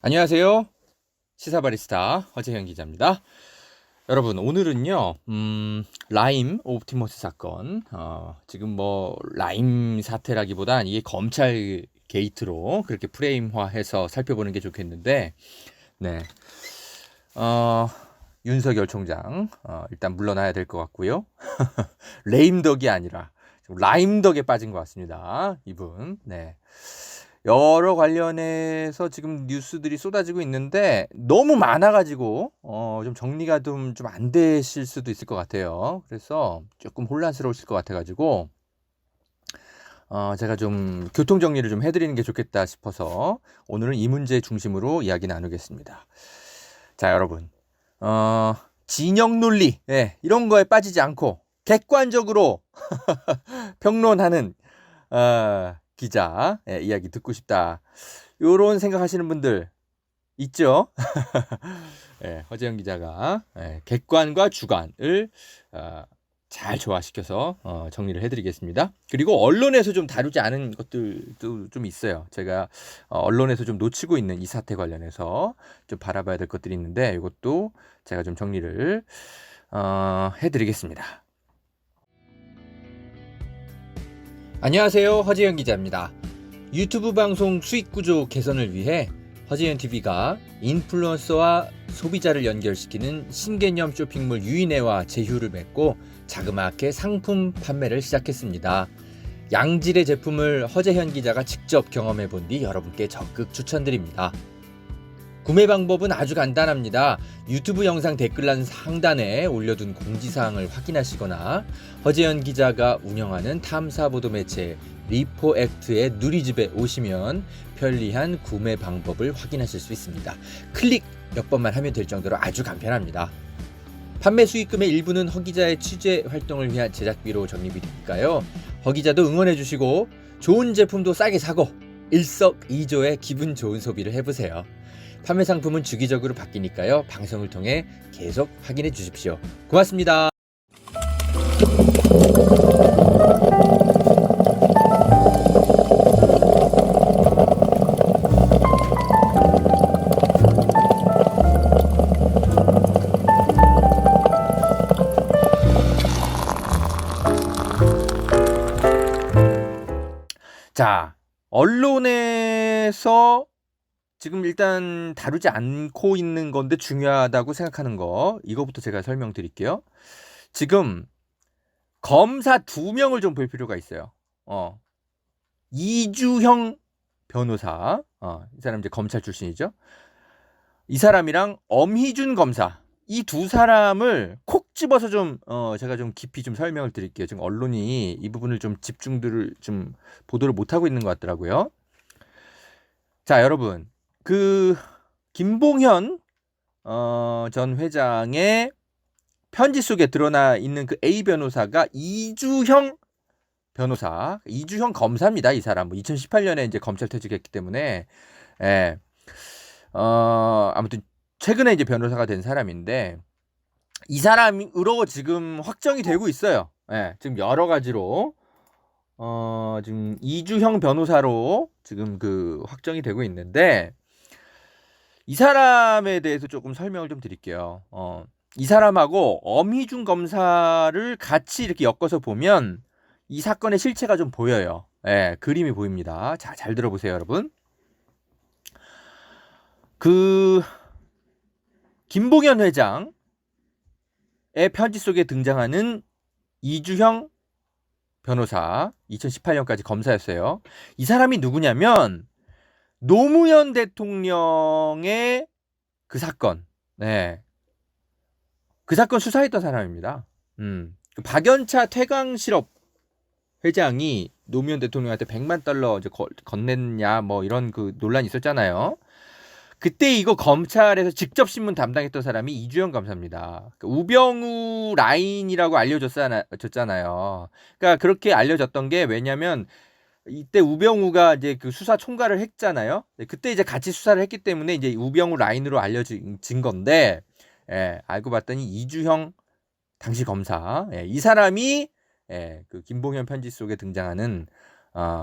안녕하세요. 시사바리스타 허재현 기자입니다. 여러분, 오늘은요, 라임 옵티머스 사건, 지금 라임 사태라기보단 이게 검찰 게이트로 그렇게 프레임화해서 살펴보는 게 좋겠는데, 네, 어, 윤석열 총장, 일단 물러나야 될 것 같고요. 레임덕이 아니라, 라임덕에 빠진 것 같습니다. 이분, 네. 여러 관련해서 지금 뉴스들이 쏟아지고 있는데 너무 많아가지고 좀 정리가 좀 안 되실 수도 있을 것 같아요. 그래서 조금 혼란스러우실 것 같아가지고 제가 좀 교통 정리를 좀 해드리는 게 좋겠다 싶어서 오늘은 이 문제 중심으로 이야기 나누겠습니다. 자, 여러분, 진영 논리, 이런 거에 빠지지 않고 객관적으로 평론하는 기자 이야기 듣고 싶다. 요런 생각하시는 분들 있죠? 허재영 기자가 객관과 주관을 잘 조화시켜서 정리를 해드리겠습니다. 그리고 언론에서 좀 다루지 않은 것들도 좀 있어요. 제가 언론에서 좀 놓치고 있는 이 사태 관련해서 좀 바라봐야 될 것들이 있는데 이것도 제가 좀 정리를 해드리겠습니다. 안녕하세요. 허재현 기자입니다. 유튜브 방송 수익 구조 개선을 위해 허재현 TV가 인플루언서와 소비자를 연결시키는 신개념 쇼핑몰 유인회와 제휴를 맺고 자그마하게 상품 판매를 시작했습니다. 양질의 제품을 허재현 기자가 직접 경험해 본 뒤 여러분께 적극 추천드립니다. 구매 방법은 아주 간단합니다. 유튜브 영상 댓글란 상단에 올려둔 공지사항을 확인하시거나 허재현 기자가 운영하는 탐사보도 매체 리포액트의 누리집에 오시면 편리한 구매 방법을 확인하실 수 있습니다. 클릭 몇 번만 하면 될 정도로 아주 간편합니다. 판매 수익금의 일부는 허 기자의 취재 활동을 위한 제작비로 적립이 되니까요. 허 기자도 응원해 주시고 좋은 제품도 싸게 사고 일석이조의 기분 좋은 소비를 해보세요. 판매 상품은 주기적으로 바뀌니까요. 방송을 통해 계속 확인해 주십시오. 고맙습니다. 자, 언론에서 지금 일단 다루지 않고 있는 건데 중요하다고 생각하는 거 이거부터 제가 설명드릴게요. 지금 검사 2명을 좀 볼 필요가 있어요. 이주형 변호사, 이 사람 이제 검찰 출신이죠. 이 사람이랑 엄희준 검사, 이 두 사람을 콕 집어서 좀 제가 좀 깊이 좀 설명을 드릴게요. 지금 언론이 이 부분을 좀 집중들을 좀 보도를 못 하고 있는 것 같더라고요. 자, 여러분, 김봉현 전 회장의 편지 속에 드러나 있는 그 A 변호사가 이주형 변호사, 이주형 검사입니다. 이 사람 2018년에 이제 검찰 퇴직했기 때문에 아무튼 최근에 이제 변호사가 된 사람인데 이 사람으로 지금 확정이 되고 있어요. 지금 여러 가지로 지금 이주형 변호사로 지금 확정이 되고 있는데 이 사람에 대해서 조금 설명을 좀 드릴게요. 이 사람하고 엄희준 검사를 같이 이렇게 엮어서 보면 이 사건의 실체가 좀 보여요. 그림이 보입니다. 자, 잘 들어보세요, 여러분. 김봉현 회장의 편지 속에 등장하는 이주형 변호사, 2018년까지 검사였어요. 이 사람이 누구냐면 노무현 대통령의 그 사건, 그 사건 수사했던 사람입니다. 박연차 퇴강실업 회장이 노무현 대통령한테 100만 달러 이제 건넸냐 뭐 이런 그 논란이 있었잖아요. 그때 이거 검찰에서 직접 신문 담당했던 사람이 이주영 검사입니다. 우병우 라인이라고 알려졌잖아요. 그러니까 그렇게 알려졌던 게 왜냐면 이때 우병우가 이제 그 수사 총괄을 했잖아요. 그때 이제 같이 수사를 했기 때문에 이제 우병우 라인으로 알려진 건데, 알고 봤더니 이주형 당시 검사, 이 사람이 그 김봉현 편지 속에 등장하는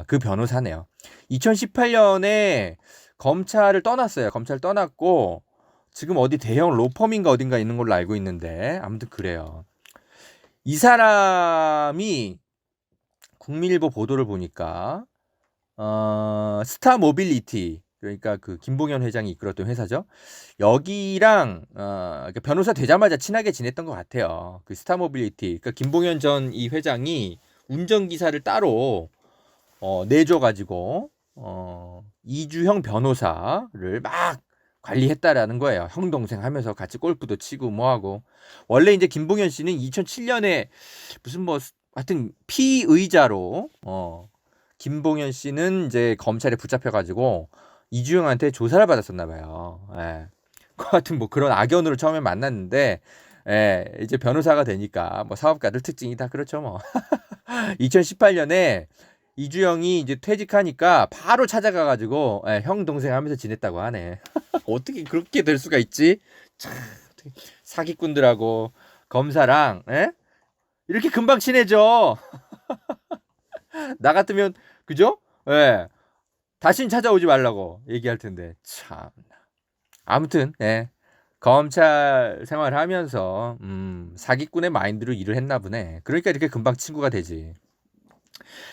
그 변호사네요. 2018년에 검찰을 떠났어요. 검찰 떠났고 지금 어디 대형 로펌인가 어딘가 있는 걸로 알고 있는데 아무튼 그래요. 이 사람이 국민일보 보도를 보니까 스타 모빌리티, 그러니까 그 김봉현 회장이 이끌었던 회사죠. 여기랑 그러니까 변호사 되자마자 친하게 지냈던 것 같아요. 그 스타 모빌리티, 그러니까 김봉현 전 이 회장이 운전기사를 따로 내줘가지고 이주형 변호사를 막 관리했다라는 거예요. 형 동생 하면서 같이 골프도 치고 뭐하고. 원래 이제 김봉현 씨는 2007년에 무슨 뭐 하여튼 피의자로 김봉현 씨는 이제 검찰에 붙잡혀가지고 이주영한테 조사를 받았었나 봐요. 예. 그 같은 뭐 그런 악연으로 처음에 만났는데, 예, 이제 변호사가 되니까 뭐 사업가들 특징이 다 그렇죠 뭐. 2018년에 이주영이 이제 퇴직하니까 바로 찾아가가지고 형 동생 하면서 지냈다고 하네. 어떻게 그렇게 될 수가 있지? 참 사기꾼들하고 검사랑 이렇게 금방 친해져. 나 같으면 그죠? 예. 다신 찾아오지 말라고 얘기할 텐데 참. 아무튼 검찰 생활을 하면서 사기꾼의 마인드로 일을 했나 보네. 그러니까 이렇게 금방 친구가 되지.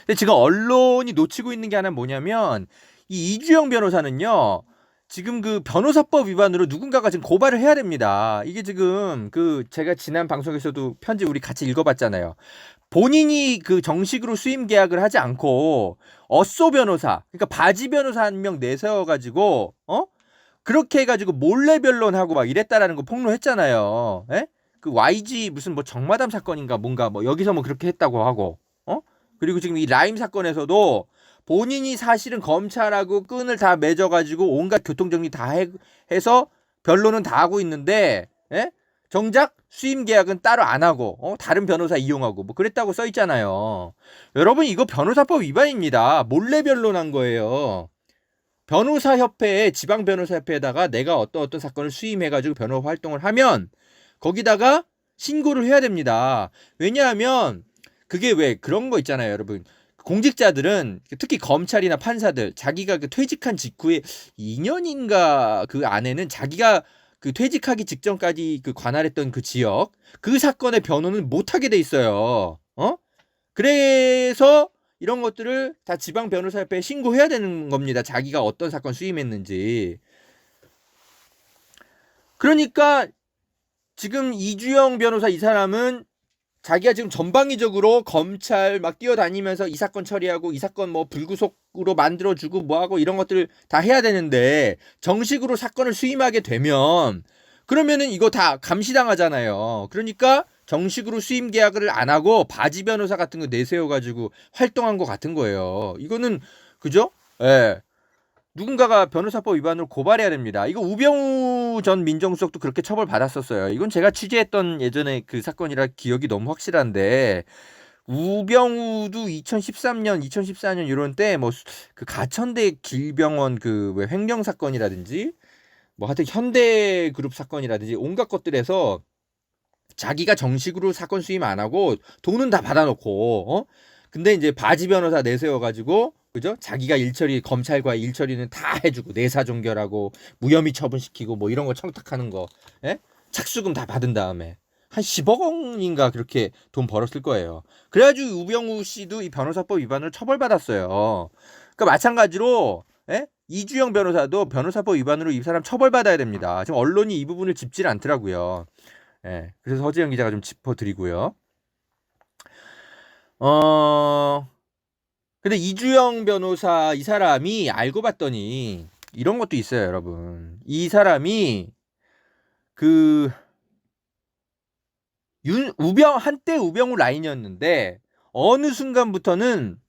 근데 지금 언론이 놓치고 있는 게 하나 뭐냐면 이 이주영 변호사는요. 지금 그 변호사법 위반으로 누군가가 지금 고발을 해야 됩니다. 이게 지금 그 제가 지난 방송에서도 편지 우리 같이 읽어봤잖아요. 본인이 그 정식으로 수임 계약을 하지 않고 어쏘 변호사, 그러니까 바지 변호사 한 명 내세워가지고 그렇게 해가지고 몰래 변론하고 막 이랬다라는 거 폭로했잖아요. 그 YG 무슨 뭐 정마담 사건인가 뭔가 뭐 여기서 뭐 그렇게 했다고 하고 그리고 지금 이 라임 사건에서도 본인이 사실은 검찰하고 끈을 다 맺어가지고 온갖 교통정리 다 해서 변론은 다 하고 있는데 정작 수임 계약은 따로 안 하고 다른 변호사 이용하고 뭐 그랬다고 써 있잖아요. 여러분 이거 변호사법 위반입니다. 몰래 변론한 거예요. 변호사협회에 지방 변호사협회에다가 내가 어떤 사건을 수임해가지고 변호 활동을 하면 거기다가 신고를 해야 됩니다. 왜냐하면 그게 왜 그런 거 있잖아요, 여러분. 공직자들은 특히 검찰이나 판사들 자기가 그 퇴직한 직후에 2년인가 그 안에는 자기가 그 퇴직하기 직전까지 그 관할했던 그 지역 그 사건의 변호는 못하게 돼 있어요. 그래서 이런 것들을 다 지방 변호사협회에 신고해야 되는 겁니다. 자기가 어떤 사건 수임했는지. 그러니까 지금 이주영 변호사 이 사람은 자기가 지금 전방위적으로 검찰 막 뛰어다니면서 이 사건 처리하고 이 사건 뭐 불구속으로 만들어주고 뭐하고 이런 것들을 다 해야 되는데 정식으로 사건을 수임하게 되면 그러면은 이거 다 감시당하잖아요. 그러니까 정식으로 수임 계약을 안 하고 바지 변호사 같은 거 내세워가지고 활동한 것 같은 거예요. 이거는 그죠? 누군가가 변호사법 위반으로 고발해야 됩니다. 이거 우병우 전 민정수석도 그렇게 처벌받았었어요. 이건 제가 취재했던 예전에 그 사건이라 기억이 너무 확실한데 우병우도 2013년, 2014년 이런 때 뭐 그 가천대 길병원 그 왜 횡령 사건이라든지 뭐 하여튼 현대그룹 사건이라든지 온갖 것들에서 자기가 정식으로 사건 수임 안 하고 돈은 다 받아놓고 근데 이제 바지 변호사 내세워가지고 그죠? 자기가 일처리 검찰과 일처리는 다 해주고 내사 종결하고 무혐의 처분시키고 뭐 이런 거 청탁하는 거 착수금 다 받은 다음에 한 10억 원인가 그렇게 돈 벌었을 거예요. 그래가지고 우병우 씨도 이 변호사법 위반을 처벌받았어요. 그러니까 마찬가지로 이주영 변호사도 변호사법 위반으로 이 사람 처벌받아야 됩니다. 지금 언론이 이 부분을 짚질 않더라고요. 그래서 허지영 기자가 좀 짚어드리고요. 근데 이주영 변호사 이 사람이 알고 봤더니 이런 것도 있어요, 여러분. 이 사람이 그 한때 우병우 라인이었는데 어느 순간부터는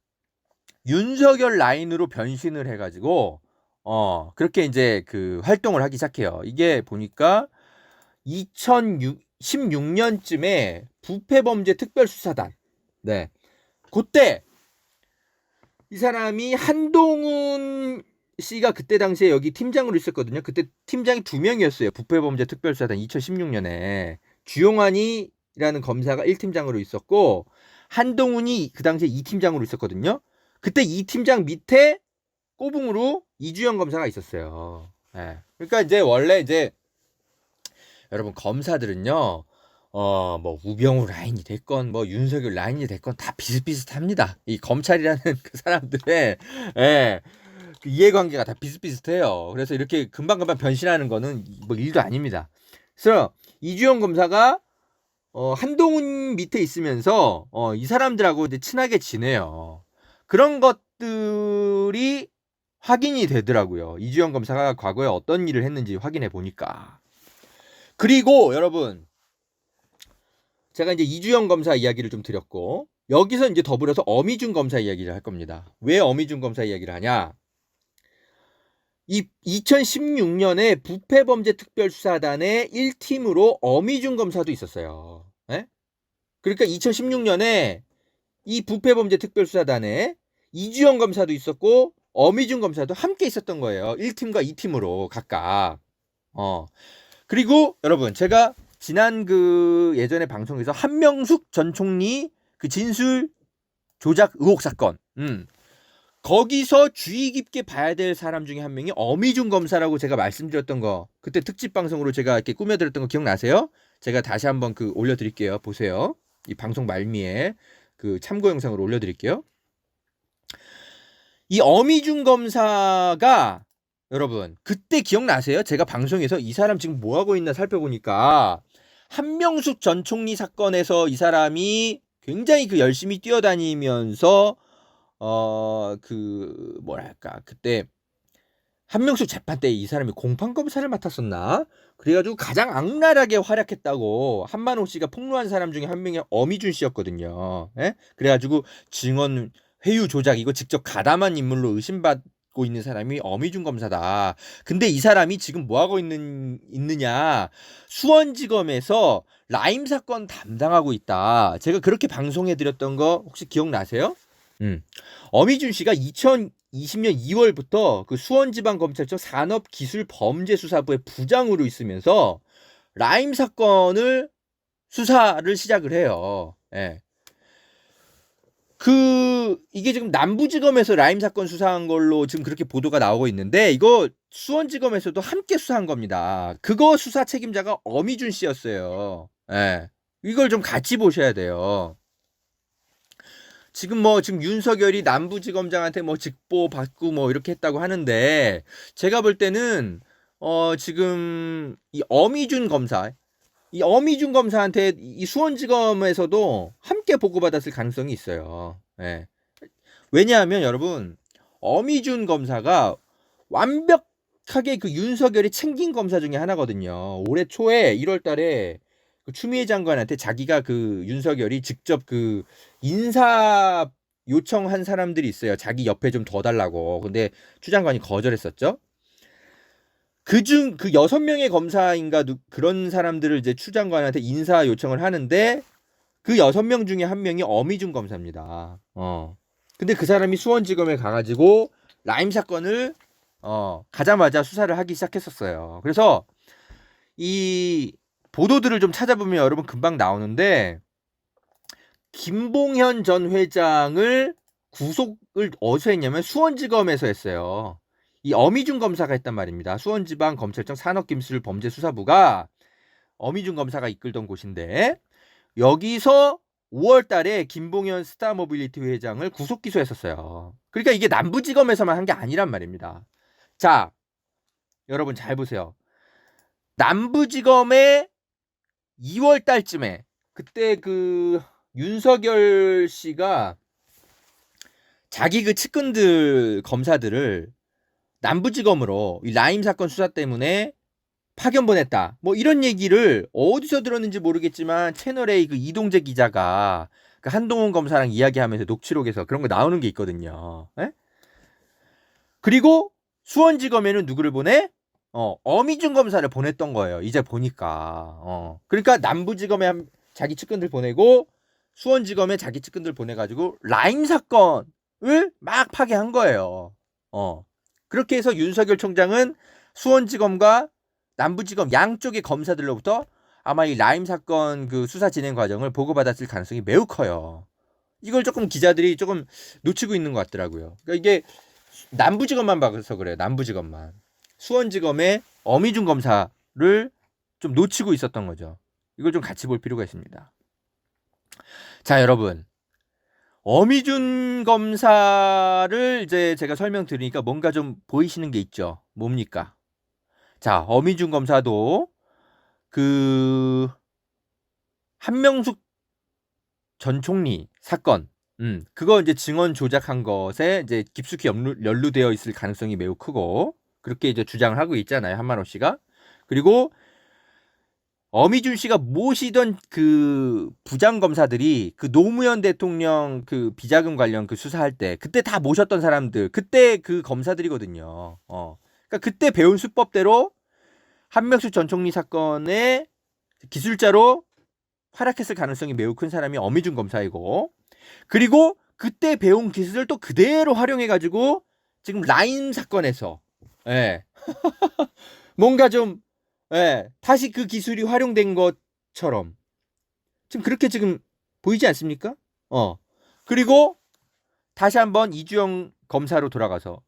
윤석열 라인으로 변신을 해가지고 그렇게 이제 그 활동을 하기 시작해요. 이게 보니까 2016년쯤에 부패범죄 특별수사단 그때 이 사람이 한동훈 씨가 그때 당시에 여기 팀장으로 있었거든요. 그때 팀장이 2명이었어요. 부패범죄 특별수사단 2016년에 주용환이라는 검사가 1팀장으로 있었고 한동훈이 그 당시에 2팀장으로 있었거든요. 그때 2팀장 밑에 꼬붕으로 이주영 검사가 있었어요. 예. 그러니까 이제 원래 이제 여러분 검사들은요, 뭐 우병우 라인이 됐건 뭐 윤석열 라인이 됐건 다 비슷비슷합니다. 이 검찰이라는 그 사람들의 예, 그 이해관계가 다 비슷비슷해요. 그래서 이렇게 금방금방 변신하는 거는 뭐 일도 아닙니다. 그래서 이주영 검사가 한동훈 밑에 있으면서 이 사람들하고 이제 친하게 지내요. 그런 것들이 확인이 되더라고요. 이주영 검사가 과거에 어떤 일을 했는지 확인해 보니까. 그리고 여러분, 제가 이제 이주영 검사 이야기를 좀 드렸고, 여기서 이제 더불어서 어미준 검사 이야기를 할 겁니다. 왜 어미준 검사 이야기를 하냐? 이 2016년에 부패범죄특별수사단의 1팀으로 어미준 검사도 있었어요. 예? 그러니까 2016년에 이 부패범죄특별수사단에 이주영 검사도 있었고 어미준 검사도 함께 있었던 거예요. 1팀과 2팀으로 각각. 그리고 여러분, 제가 지난 그 예전에 방송에서 한명숙 전 총리 그 진술 조작 의혹 사건, 거기서 주의 깊게 봐야 될 사람 중에 한 명이 어미준 검사라고 제가 말씀드렸던 거, 그때 특집 방송으로 제가 이렇게 꾸며드렸던 거 기억나세요? 제가 다시 한번 그 올려드릴게요. 보세요. 이 방송 말미에 그 참고 영상으로 올려드릴게요. 이 어미준 검사가 여러분 그때 기억나세요? 제가 방송에서 이 사람 지금 뭐 하고 있나 살펴보니까 한명숙 전 총리 사건에서 이 사람이 굉장히 그 열심히 뛰어다니면서 그 뭐랄까 그때 한명숙 재판 때 이 사람이 공판 검사를 맡았었나? 그래가지고 가장 악랄하게 활약했다고 한만호 씨가 폭로한 사람 중에 한 명이 어미준 씨였거든요. 예? 그래가지고 증언 회유 조작 이거 직접 가담한 인물로 의심받고 있는 사람이 어미준 검사다. 근데 이 사람이 지금 뭐 하고 있느냐? 수원지검에서 라임 사건 담당하고 있다. 제가 그렇게 방송해 드렸던 거 혹시 기억나세요? 어미준 씨가 2020년 2월부터 그 수원지방검찰청 산업기술범죄수사부의 부장으로 있으면서 라임 사건을 수사를 시작을 해요. 예. 이게 지금 남부지검에서 라임 사건 수사한 걸로 지금 그렇게 보도가 나오고 있는데 이거 수원지검에서도 함께 수사한 겁니다. 그거 수사 책임자가 어미준 씨였어요. 예. 이걸 좀 같이 보셔야 돼요. 지금 윤석열이 남부지검장한테 뭐 직보 받고 뭐 이렇게 했다고 하는데 제가 볼 때는 지금 이 어미준 검사한테 이 수원지검에서도 함께 보고받았을 가능성이 있어요. 예. 왜냐하면 여러분 어미준 검사가 완벽하게 그 윤석열이 챙긴 검사 중에 하나거든요. 올해 초에 1월달에 그 추미애 장관한테 자기가 그 윤석열이 직접 그 인사 요청한 사람들이 있어요. 자기 옆에 좀 더 달라고. 근데 추 장관이 거절했었죠. 그중 그 6명의 검사인가 그런 사람들을 이제 추 장관한테 인사 요청을 하는데 그 6명 중에 한 명이 어미준 검사입니다. 근데 그 사람이 수원지검에 가가지고 라임 사건을 가자마자 수사를 하기 시작했었어요. 그래서 이 보도들을 좀 찾아보면 여러분 금방 나오는데 김봉현 전 회장을 구속을 어디서 했냐면 수원지검에서 했어요. 이 어미준 검사가 했단 말입니다. 수원지방검찰청 산업기술범죄수사부가 어미준 검사가 이끌던 곳인데 여기서 5월 달에 김봉현 스타모빌리티 회장을 구속 기소했었어요. 그러니까 이게 남부지검에서만 한 게 아니란 말입니다. 자, 여러분 잘 보세요. 남부지검에 2월 달쯤에 그때 그 윤석열 씨가 자기 그 측근들 검사들을 남부지검으로 이 라임 사건 수사 때문에 파견 보냈다. 뭐 이런 얘기를 어디서 들었는지 모르겠지만 채널A 그 이동재 기자가 그 한동훈 검사랑 이야기하면서 녹취록에서 그런 거 나오는 게 있거든요. 에? 그리고 수원지검에는 누구를 보내? 어미준 검사를 보냈던 거예요. 이제 보니까. 그러니까 남부지검에 자기 측근들 보내고 수원지검에 자기 측근들 보내가지고 라임 사건을 막 파괴한 거예요. 그렇게 해서 윤석열 총장은 수원지검과 남부지검 양쪽의 검사들로부터 아마 이 라임 사건 그 수사 진행 과정을 보고받았을 가능성이 매우 커요. 이걸 조금 기자들이 조금 놓치고 있는 것 같더라고요. 그러니까 이게 남부지검만 봐서 그래요. 남부지검만. 수원지검의 어미준 검사를 좀 놓치고 있었던 거죠. 이걸 좀 같이 볼 필요가 있습니다. 자, 여러분. 어미준 검사를 이제 제가 설명드리니까 뭔가 좀 보이시는 게 있죠. 뭡니까? 자, 어미준 검사도 그 한명숙 전 총리 사건, 그거 이제 증언 조작한 것에 이제 깊숙이 연루되어 있을 가능성이 매우 크고 그렇게 이제 주장을 하고 있잖아요. 한만호 씨가. 그리고 어미준 씨가 모시던 그 부장 검사들이 그 노무현 대통령 그 비자금 관련 그 수사할 때 그때 다 모셨던 사람들, 그때 그 검사들이거든요. 그러니까 그때 배운 수법대로 한명숙 전 총리 사건의 기술자로 활약했을 가능성이 매우 큰 사람이 어미준 검사이고, 그리고 그때 배운 기술을 또 그대로 활용해가지고 지금 라임 사건에서 예. 뭔가 좀 다시 그 기술이 활용된 것처럼 지금 그렇게 지금 보이지 않습니까? 그리고 다시 한번 이주영 검사로 돌아가서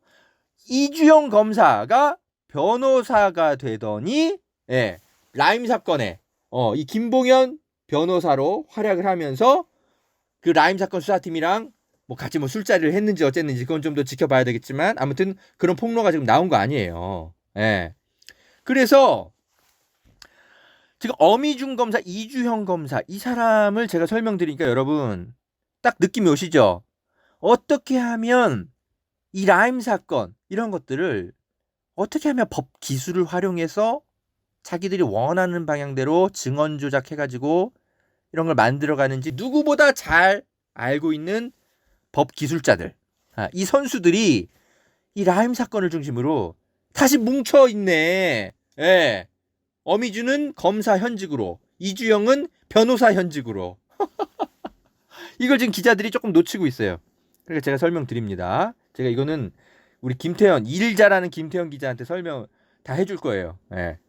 이주영 검사가 변호사가 되더니 라임 사건에 이 김봉현 변호사로 활약을 하면서 그 라임 사건 수사팀이랑 뭐 같이 뭐 술자리를 했는지 어쨌는지 그건 좀 더 지켜봐야 되겠지만 아무튼 그런 폭로가 지금 나온 거 아니에요. 그래서 지금 어미준 검사, 이주형 검사 이 사람을 제가 설명드리니까 여러분 딱 느낌이 오시죠? 어떻게 하면 이 라임 사건 이런 것들을 어떻게 하면 법 기술을 활용해서 자기들이 원하는 방향대로 증언 조작해가지고 이런 걸 만들어가는지 누구보다 잘 알고 있는 법 기술자들, 이 선수들이 이 라임 사건을 중심으로 다시 뭉쳐 있네. 어미준은 검사 현직으로, 이주영은 변호사 현직으로. 이걸 지금 기자들이 조금 놓치고 있어요. 그러니까 제가 설명드립니다. 제가 이거는 우리 김태현, 일 잘하는 김태현 기자한테 설명 다 해줄 거예요.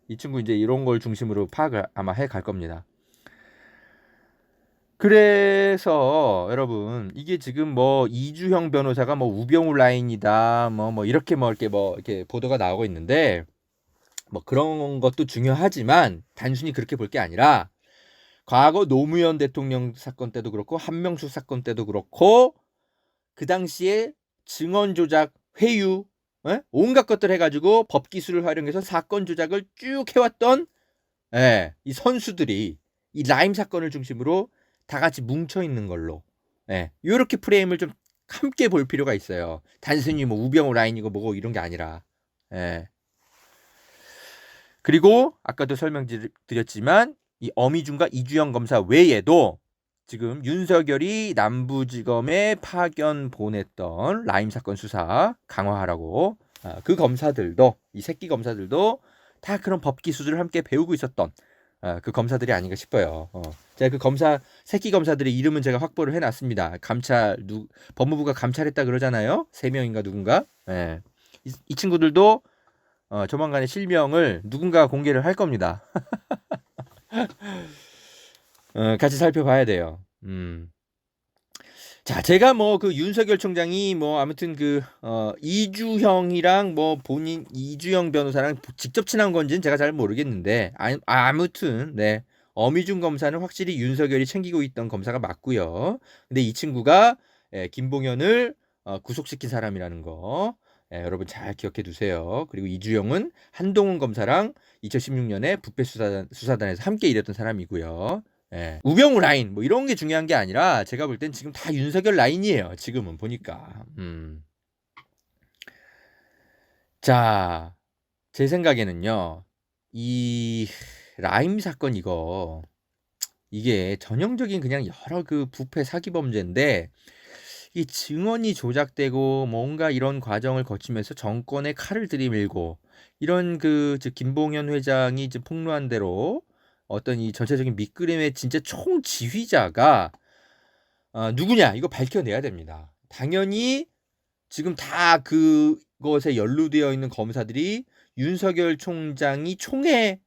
이 친구 이제 이런 걸 중심으로 파악을 아마 해 갈 겁니다. 그래서 여러분 이게 지금 뭐 이주형 변호사가 뭐 우병우 라인이다 뭐 이렇게 보도가 나오고 있는데 뭐 그런 것도 중요하지만 단순히 그렇게 볼 게 아니라 과거 노무현 대통령 사건 때도 그렇고 한명숙 사건 때도 그렇고 그 당시에 증언 조작 회유 온갖 것들 해가지고 법 기술을 활용해서 사건 조작을 쭉 해왔던 이 선수들이 이 라임 사건을 중심으로 다 같이 뭉쳐 있는 걸로 이렇게 프레임을 좀 함께 볼 필요가 있어요. 단순히 뭐 우병우 라인이고 뭐고 이런 게 아니라. 그리고 아까도 설명드렸지만 이 어미준과 이주영 검사 외에도 지금 윤석열이 남부지검에 파견 보냈던 라임 사건 수사 강화하라고 그 검사들도 이 새끼 검사들도 다 그런 법 기술을 함께 배우고 있었던 그 검사들이 아닌가 싶어요. 제가 그 검사 새끼 검사들의 이름은 제가 확보를 해놨습니다. 법무부가 감찰했다 그러잖아요. 3명인가 누군가. 이 친구들도 조만간에 실명을 누군가 공개를 할 겁니다. 같이 살펴봐야 돼요. 자, 제가 뭐 그 윤석열 총장이 뭐 아무튼 그 이주형이랑 뭐 본인 이주영 변호사랑 직접 친한 건지는 제가 잘 모르겠는데 아무튼 어미준 검사는 확실히 윤석열이 챙기고 있던 검사가 맞고요. 근데 이 친구가 김봉현을 구속시킨 사람이라는 거 여러분 잘 기억해 두세요. 그리고 이주영은 한동훈 검사랑 2016년에 부패 수사단에서 함께 일했던 사람이고요. 우병우 라인 뭐 이런 게 중요한 게 아니라 제가 볼 땐 지금 다 윤석열 라인이에요. 지금은 보니까. 자, 제 생각에는요. 이 라임 사건 이게 전형적인 그냥 여러 그 부패 사기 범죄인데 이 증언이 조작되고 뭔가 이런 과정을 거치면서 정권의 칼을 들이밀고 이런 즉 김봉현 회장이 이제 폭로한 대로 어떤 이 전체적인 밑그림의 진짜 총지휘자가 누구냐 이거 밝혀내야 됩니다. 당연히 지금 다 그것에 연루되어 있는 검사들이 윤석열 총장이 총애에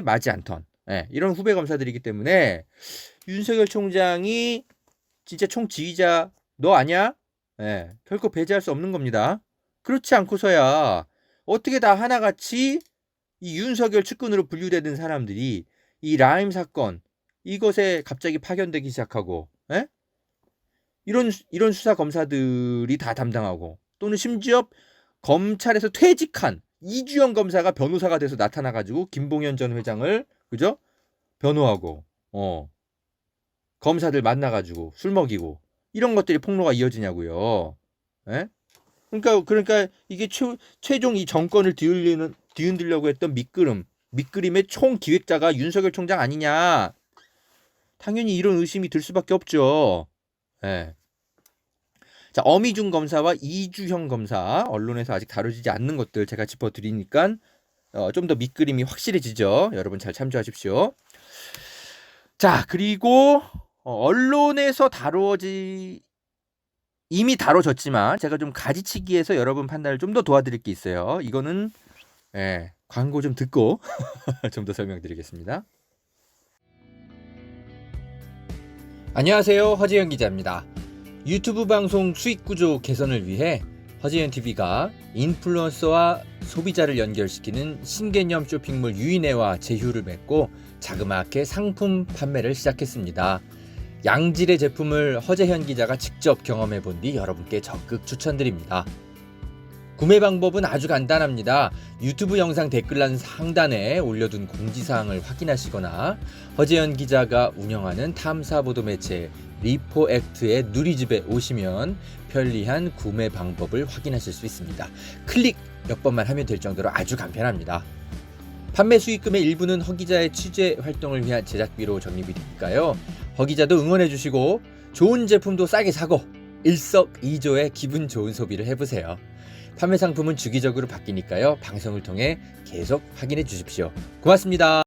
맞지 않던 이런 후배 검사들이기 때문에 윤석열 총장이 진짜 총지휘자 너 아냐? 예, 결코 배제할 수 없는 겁니다. 그렇지 않고서야 어떻게 다 하나같이 이 윤석열 측근으로 분류되는 사람들이 이 라임 사건 이것에 갑자기 파견되기 시작하고, 예? 이런 수사 검사들이 다 담당하고, 또는 심지어 검찰에서 퇴직한 이주영 검사가 변호사가 돼서 나타나가지고 김봉현 전 회장을, 그죠? 변호하고, 검사들 만나가지고 술 먹이고, 이런 것들이 폭로가 이어지냐고요. 예? 그러니까 이게 최종 이 정권을 뒤흔들려고 했던 밑그림의 총 기획자가 윤석열 총장 아니냐. 당연히 이런 의심이 들 수밖에 없죠. 예. 자, 어미중 검사와 이주형 검사, 언론에서 아직 다뤄지지 않는 것들 제가 짚어드리니까 좀 더 밑그림이 확실해지죠. 여러분 잘 참조하십시오. 자, 그리고 언론에서 이미 다뤄졌지만 제가 좀 가지치기해서 여러분 판단을 좀 더 도와드릴 게 있어요. 이거는 광고 좀 듣고 좀 더 설명드리겠습니다. 안녕하세요, 허지현 기자입니다. 유튜브 방송 수익 구조 개선을 위해 허지현 TV가 인플루언서와 소비자를 연결시키는 신개념 쇼핑몰 유인회와 제휴를 맺고 자그마하게 상품 판매를 시작했습니다. 양질의 제품을 허재현 기자가 직접 경험해 본 뒤 여러분께 적극 추천드립니다. 구매 방법은 아주 간단합니다. 유튜브 영상 댓글란 상단에 올려둔 공지사항을 확인하시거나 허재현 기자가 운영하는 탐사보도 매체 리포액트의 누리집에 오시면 편리한 구매 방법을 확인하실 수 있습니다. 클릭 몇 번만 하면 될 정도로 아주 간편합니다. 판매 수익금의 일부는 허 기자의 취재 활동을 위한 제작비로 적립이 되니까요. 허 기자도 응원해 주시고 좋은 제품도 싸게 사고 일석이조의 기분 좋은 소비를 해보세요. 판매 상품은 주기적으로 바뀌니까요. 방송을 통해 계속 확인해 주십시오. 고맙습니다.